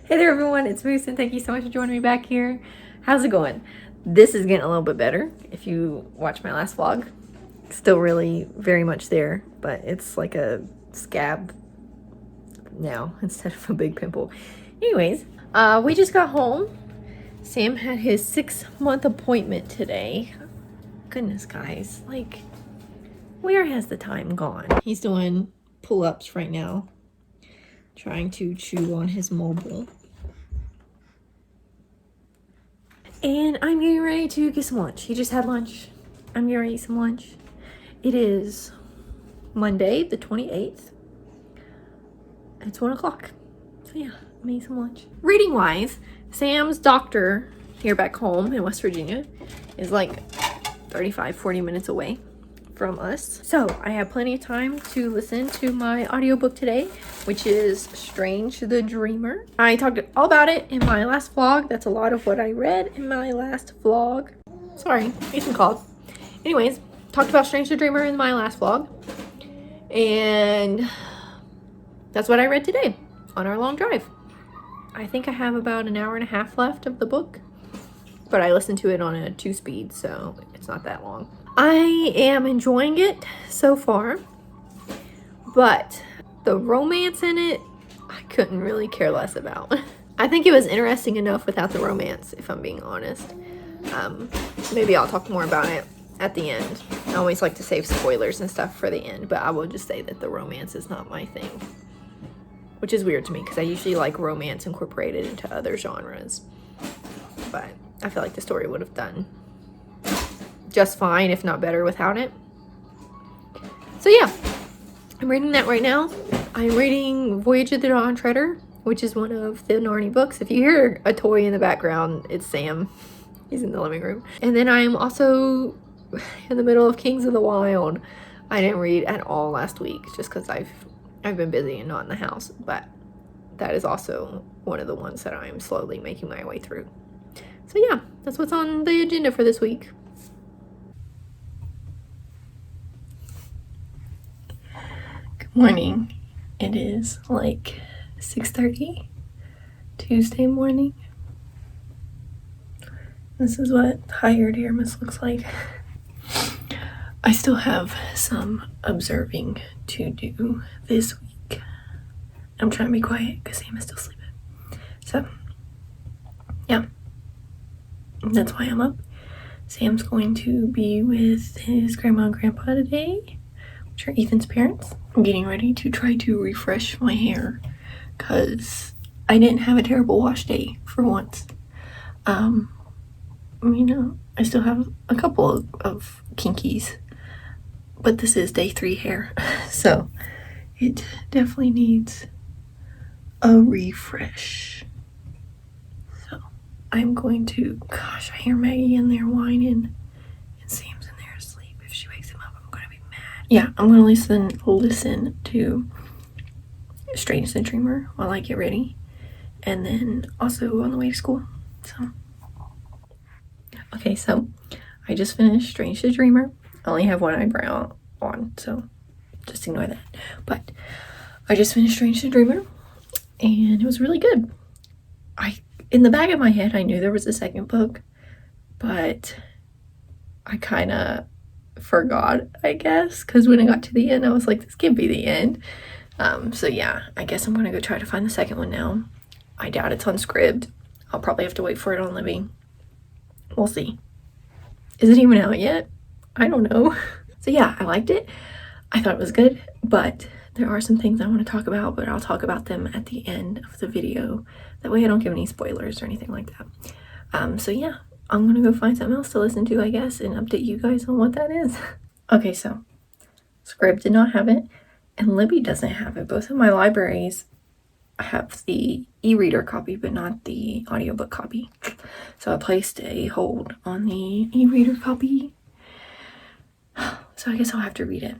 Hey there everyone, it's Moose and thank you so much for joining me back here. How's it going? This is getting a little bit better. If you watch my last vlog, still really very much there, but it's like a scab now instead of a big pimple. Anyways, we just got home. Sam had his 6-month appointment today. Goodness guys, like where has the time gone? He's doing pull-ups right now, trying to chew on his mobile. And I'm getting ready to get some lunch. He just had lunch. I'm getting ready to eat some lunch. It is Monday, the 28th. It's 1 o'clock. So yeah, I'm eating some lunch. Reading wise, Sam's doctor here back home in West Virginia is like 35-40 minutes away from us. So I have plenty of time to listen to my audiobook today, which is Strange the Dreamer. I talked all about it in my last vlog. That's a lot of what I read in my last vlog. Sorry, Mason called. Anyways, talked about Strange the Dreamer in my last vlog. And that's what I read today on our long drive. I think I have about an hour and a half left of the book, but I listened to it on a 2-speed, so it's not that long. I am enjoying it so far, but the romance in it, I couldn't really care less about. I think it was interesting enough without the romance, if I'm being honest. Maybe I'll talk more about it at the end. I always like to save spoilers and stuff for the end, but I will just say that the romance is not my thing, which is weird to me because I usually like romance incorporated into other genres, but I feel like the story would have done just fine, if not better, without it. So yeah, I'm reading that right now. I'm reading Voyage of the Dawn Treader, which is one of the Narnia books. If you hear a toy in the background, it's Sam. He's in the living room. And then I am also in the middle of Kings of the Wild. I didn't read at all last week just because I've been busy and not in the house, but that is also one of the ones that I'm slowly making my way through. So yeah, that's what's on the agenda for this week. Good morning. It is like 6:30 Tuesday morning. This is what hired Hermes looks like. I still have some observing to do this week. I'm trying to be quiet because Sam is still sleeping. So yeah, that's why I'm up. Sam's going to be with his grandma and grandpa today, which are Ethan's parents. I'm getting ready to try to refresh my hair because I didn't have a terrible wash day for once. You know, I still have a couple of kinkies, but this is day 3 hair, so it definitely needs a refresh. So I'm going to, gosh, I hear Maggie in there whining and Sam's in there asleep. If she wakes him up, I'm gonna be mad. Yeah, I'm gonna listen to Strange the Dreamer while I get ready, and then also on the way to school. So okay, so I just finished Strange the Dreamer. I only have one eyebrow on, so just ignore that. But I just finished Strange the Dreamer, and it was really good. In the back of my head, I knew there was a second book, but I kind of forgot, I guess, because when I got to the end, I was like, this can't be the end. So yeah, I guess I'm gonna go try to find the second one now. I doubt it's on Scribd. I'll probably have to wait for it on Libby. We'll see. Is it even out yet? I don't know. So yeah, I liked it. I thought it was good, but there are some things I want to talk about, but I'll talk about them at the end of the video. That way I don't give any spoilers or anything like that. So yeah, I'm gonna go find something else to listen to, I guess, and update you guys on what that is. Okay, so Scribd did not have it, and Libby doesn't have it. Both of my libraries have the e-reader copy, but not the audiobook copy. So I placed a hold on the e-reader copy. So I guess I'll have to read it,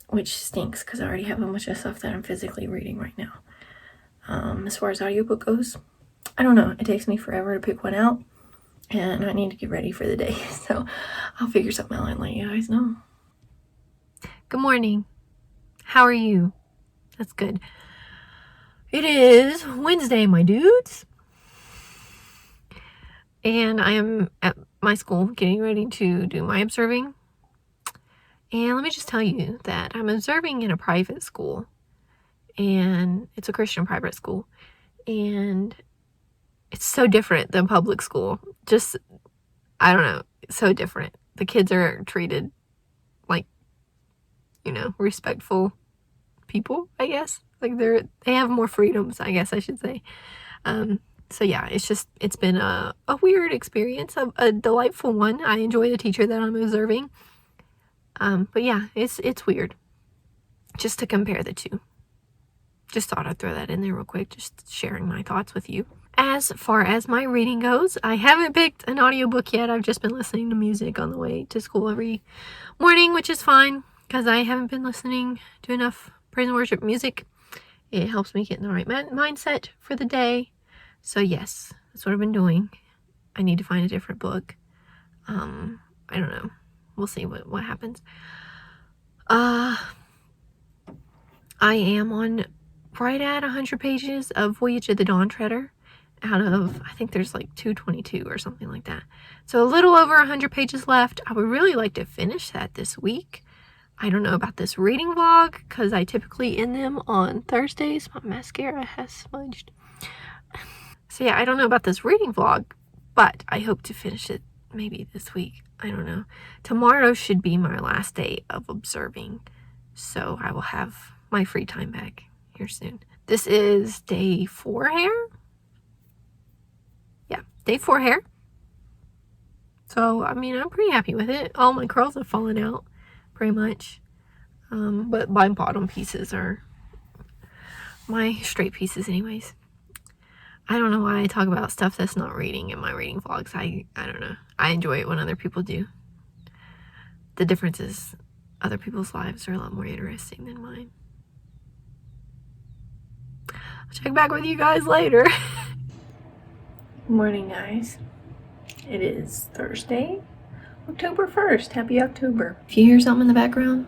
which stinks because I already have a bunch of stuff that I'm physically reading right now. As far as audiobook goes, I don't know. It takes me forever to pick one out, and I need to get ready for the day. So I'll figure something out and let you guys know. Good morning. How are you? That's good. It is Wednesday, my dudes. and I am at my school getting ready to do my observing. And let me just tell you that I'm observing in a private school, and it's a Christian private school, and it's so different than public school. Just, I don't know, so different. The kids are treated like, respectful people, I guess. Like they have more freedoms, I guess I should say. So yeah, it's been a weird experience, a delightful one. I enjoy the teacher that I'm observing. But yeah, it's weird. Just to compare the two. Just thought I'd throw that in there real quick, just sharing my thoughts with you. As far as my reading goes, I haven't picked an audiobook yet. I've just been listening to music on the way to school every morning, which is fine because I haven't been listening to enough praise and worship music. It helps me get in the right mindset for the day. So yes, that's what I've been doing. I need to find a different book. I don't know. We'll see what happens. I am on right at 100 pages of Voyage of the Dawn Treader out of, I think there's like 222 or something like that. So a little over 100 pages left. I would really like to finish that this week. I don't know about this reading vlog because I typically end them on Thursdays. My mascara has smudged. So yeah, I don't know about this reading vlog, but I hope to finish it maybe this week. I don't know. Tomorrow should be my last day of observing, so I will have my free time back here soon. This is day 4 hair. Yeah, day 4 hair. So, I mean, I'm pretty happy with it. All my curls have fallen out, pretty much. But my bottom pieces are my straight pieces anyways. I don't know why I talk about stuff that's not reading in my reading vlogs. I don't know. I enjoy it when other people do. The difference is other people's lives are a lot more interesting than mine. I'll check back with you guys later. Good morning, guys. It is Thursday, October 1st. Happy October. If you hear something in the background,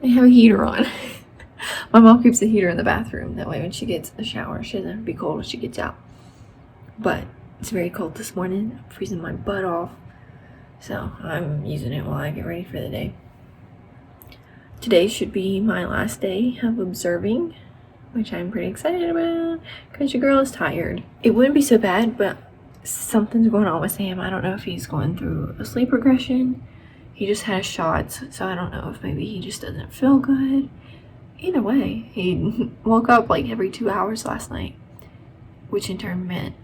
I have a heater on. My mom keeps the heater in the bathroom. That way when she gets a shower, she doesn't have to be cold when she gets out. But it's very cold this morning. I'm freezing my butt off. So I'm using it while I get ready for the day. Today should be my last day of observing, which I'm pretty excited about because your girl is tired. It wouldn't be so bad, but something's going on with Sam. I don't know if he's going through a sleep regression. He just has shots, so I don't know if maybe he just doesn't feel good. Either way, he woke up like every 2 hours last night, which in turn meant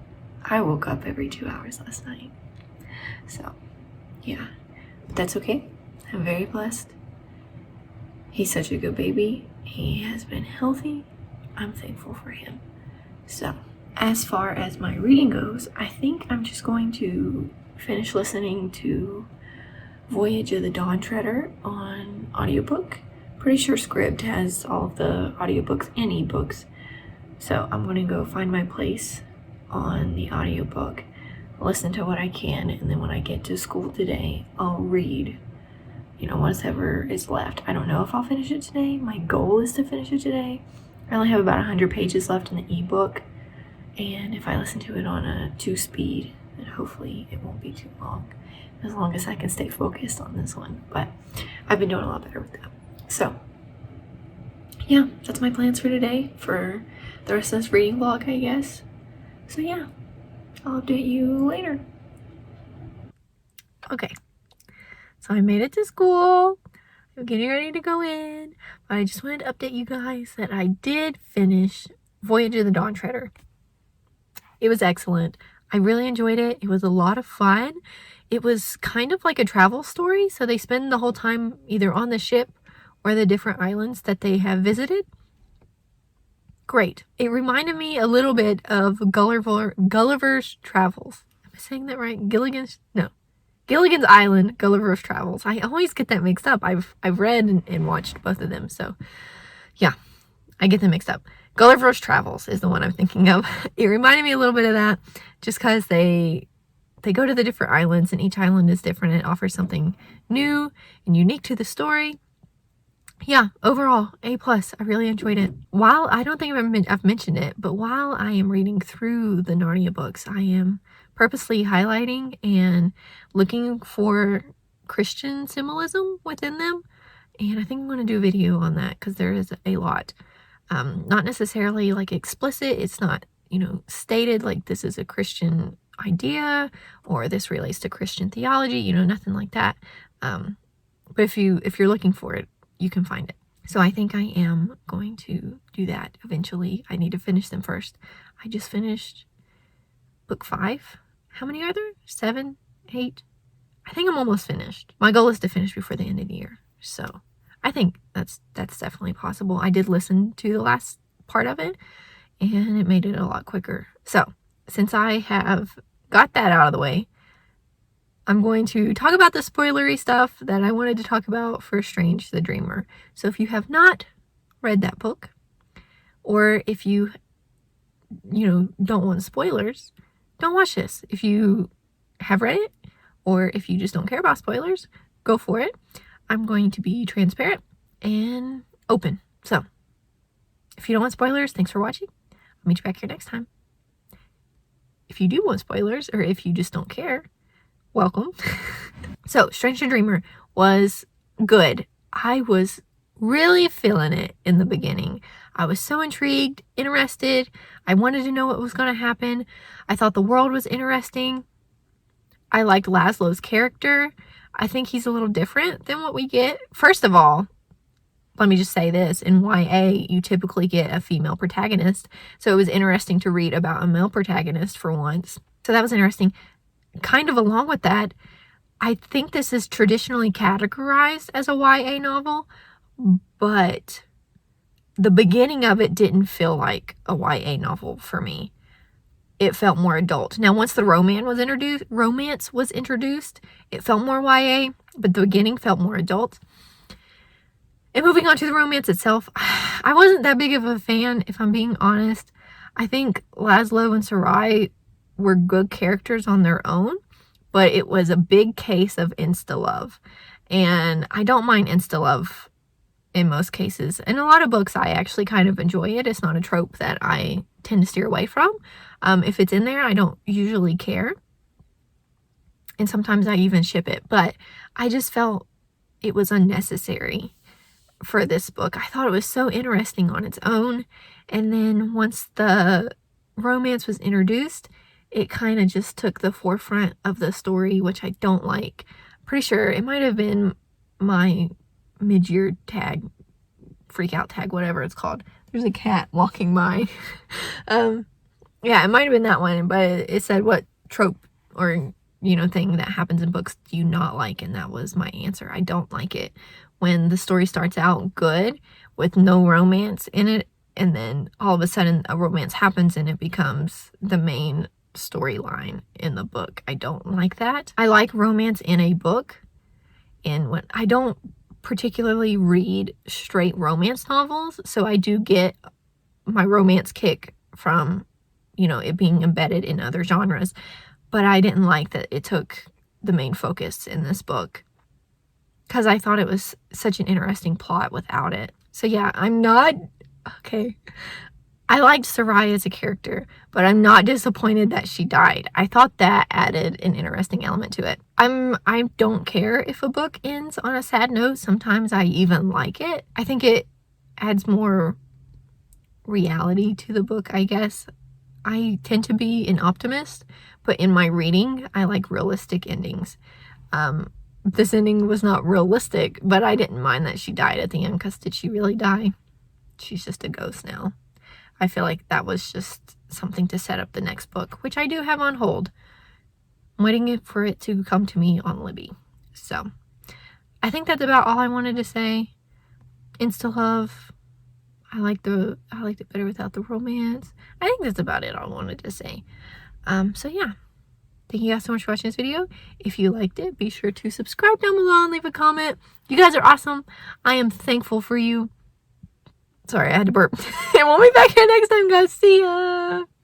I woke up every 2 hours last night. So, yeah, but that's okay. I'm very blessed. He's such a good baby. He has been healthy. I'm thankful for him. So, as far as my reading goes, I think I'm just going to finish listening to Voyage of the Dawn Treader on audiobook. Pretty sure Scribd has all of the audiobooks and ebooks. So I'm going to go find my place on the audiobook, listen to what I can, and then when I get to school today, I'll read, whatever is left. I don't know if I'll finish it today. My goal is to finish it today. I only have about 100 pages left in the ebook, and if I listen to it on a 2-speed, then hopefully it won't be too long as I can stay focused on this one. But I've been doing a lot better with that. So, yeah, that's my plans for today, for the rest of this reading vlog, I guess. So yeah, I'll update you later. Okay, so I made it to school. I'm getting ready to go in, but I just wanted to update you guys that I did finish Voyage of the Dawn Treader. It was excellent. I really enjoyed it. It was a lot of fun. It was kind of like a travel story, so they spend the whole time either on the ship or the different islands that they have visited. Great. It reminded me a little bit of Gulliver's Travels. Am I saying that right? Gilligan's Island, Gulliver's Travels. I always get that mixed up. I've read and watched both of them, so yeah, I get them mixed up. Gulliver's Travels is the one I'm thinking of. It reminded me a little bit of that, just because they go to the different islands, and each island is different. It offers something new and unique to the story. yeah, overall, A+. I really enjoyed it. While, I don't think I've mentioned it, but while I am reading through the Narnia books, I am purposely highlighting and looking for Christian symbolism within them. And I think I'm going to do a video on that because there is a lot. Not necessarily like explicit. It's not, stated like this is a Christian idea or this relates to Christian theology, nothing like that. But if you're looking for it, you can find it. So I think I am going to do that eventually. I need to finish them first. I just finished book 5. How many are there? 7, 8? I think I'm almost finished. My goal is to finish before the end of the year. So I think that's definitely possible. I did listen to the last part of it, and it made it a lot quicker. So since I have got that out of the way, I'm going to talk about the spoilery stuff that I wanted to talk about for Strange the Dreamer. So if you have not read that book, or if you don't want spoilers, don't watch this. If you have read it, or if you just don't care about spoilers, go for it. I'm going to be transparent and open. So if you don't want spoilers, thanks for watching. I'll meet you back here next time. If you do want spoilers, or if you just don't care, welcome. So Strange the Dreamer was good. I was really feeling it in the beginning. I was so intrigued, interested. I wanted to know what was going to happen. I thought the world was interesting. I liked Laszlo's character. I think he's a little different than what we get. First of all, let me just say this. In YA, you typically get a female protagonist. So it was interesting to read about a male protagonist for once. So that was interesting. Kind of along with that, I think this is traditionally categorized as a YA novel, but the beginning of it didn't feel like a YA novel for me. It felt more adult. Now, once the romance was introduced, it felt more YA, but the beginning felt more adult. And moving on to the romance itself, I wasn't that big of a fan, if I'm being honest. I think Laszlo and Sarai were good characters on their own, but it was a big case of insta-love. And I don't mind insta-love in most cases. In a lot of books, I actually kind of enjoy it. It's not a trope that I tend to steer away from. If it's in there, I don't usually care. And sometimes I even ship it. But I just felt it was unnecessary for this book. I thought it was so interesting on its own. And then once the romance was introduced, it kind of just took the forefront of the story, which I don't like. Pretty sure it might have been my mid-year tag, freak out tag, whatever it's called. There's a cat walking by. Yeah, it might have been that one, but it said what trope or thing that happens in books do you not like, and that was my answer. I don't like it when the story starts out good with no romance in it, and then all of a sudden a romance happens and it becomes the main storyline in the book. I don't like that. I like romance in a book, and when I don't particularly read straight romance novels, so I do get my romance kick from it being embedded in other genres, but I didn't like that it took the main focus in this book because I thought it was such an interesting plot without it. So yeah, okay. I liked Sarai as a character, but I'm not disappointed that she died. I thought that added an interesting element to it. I don't care if a book ends on a sad note. Sometimes I even like it. I think it adds more reality to the book, I guess. I tend to be an optimist, but in my reading, I like realistic endings. This ending was not realistic, but I didn't mind that she died at the end, because did she really die? She's just a ghost now. I feel like that was just something to set up the next book, which I do have on hold. I'm waiting for it to come to me on Libby. So I think that's about all I wanted to say. Insta-love. I liked it better without the romance. I think that's about it I wanted to say. So yeah. Thank you guys so much for watching this video. If you liked it, be sure to subscribe down below and leave a comment. You guys are awesome. I am thankful for you. Sorry, I had to burp. And we'll be back here next time, guys. See ya!